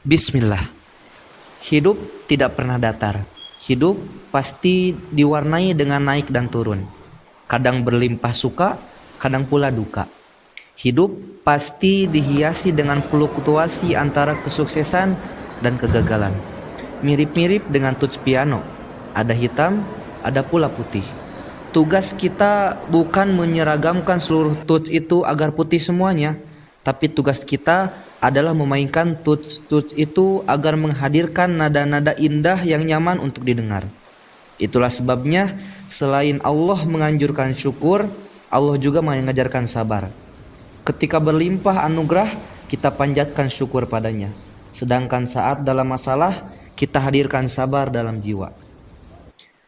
Bismillah. Hidup tidak pernah datar. Hidup pasti diwarnai dengan naik dan turun. Kadang berlimpah suka, kadang pula duka. Hidup pasti dihiasi dengan fluktuasi antara kesuksesan dan kegagalan. Mirip-mirip dengan tuts piano. Ada hitam, ada pula putih. Tugas kita bukan menyeragamkan seluruh tuts itu agar putih semuanya, tapi tugas kita adalah memainkan tuts itu agar menghadirkan nada-nada indah yang nyaman untuk didengar. Itulah sebabnya selain Allah menganjurkan syukur, Allah juga mengajarkan sabar. Ketika berlimpah anugerah, kita panjatkan syukur padanya. Sedangkan saat dalam masalah, kita hadirkan sabar dalam jiwa.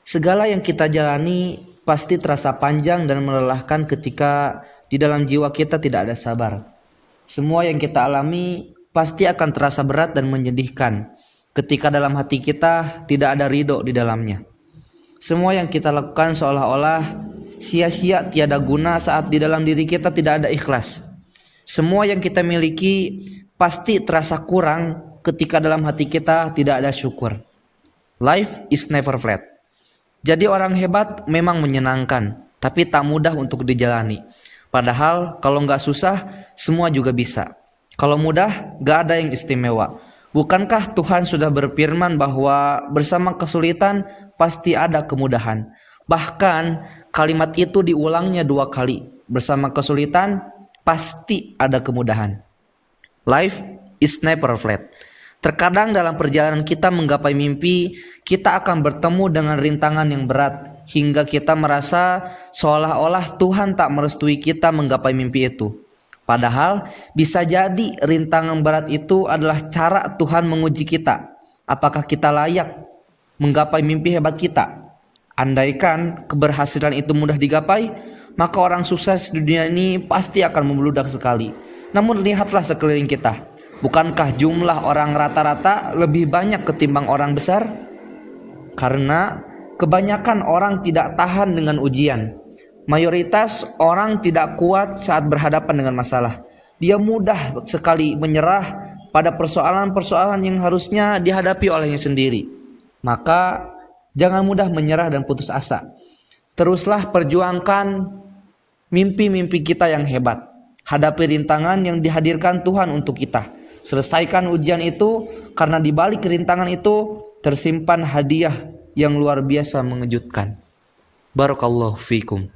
Segala yang kita jalani pasti terasa panjang dan melelahkan ketika di dalam jiwa kita tidak ada sabar. Semua yang kita alami pasti akan terasa berat dan menyedihkan ketika dalam hati kita tidak ada ridho di dalamnya. Semua yang kita lakukan seolah-olah sia-sia tiada guna saat di dalam diri kita tidak ada ikhlas. Semua yang kita miliki pasti terasa kurang ketika dalam hati kita tidak ada syukur. Life is never flat. Jadi orang hebat memang menyenangkan, tapi tak mudah untuk dijalani. Padahal kalau nggak susah, semua juga bisa. Kalau mudah, nggak ada yang istimewa. Bukankah Tuhan sudah berfirman bahwa bersama kesulitan pasti ada kemudahan? Bahkan kalimat itu diulangnya 2 kali. Bersama kesulitan pasti ada kemudahan. Life is never flat. Terkadang dalam perjalanan kita menggapai mimpi, kita akan bertemu dengan rintangan yang berat hingga kita merasa seolah-olah Tuhan tak merestui kita menggapai mimpi itu. Padahal bisa jadi rintangan berat itu adalah cara Tuhan menguji kita. Apakah kita layak menggapai mimpi hebat kita? Andaikan keberhasilan itu mudah digapai, maka orang sukses di dunia ini pasti akan membludak sekali. Namun lihatlah sekeliling kita. Bukankah jumlah orang rata-rata lebih banyak ketimbang orang besar? Karena kebanyakan orang tidak tahan dengan ujian. Mayoritas orang tidak kuat saat berhadapan dengan masalah. Dia mudah sekali menyerah pada persoalan-persoalan yang harusnya dihadapi olehnya sendiri. Maka jangan mudah menyerah dan putus asa. Teruslah perjuangkan mimpi-mimpi kita yang hebat. Hadapi rintangan yang dihadirkan Tuhan untuk kita. Selesaikan ujian itu, karena di balik rintangan itu tersimpan hadiah yang luar biasa mengejutkan. Barakallahu fikum.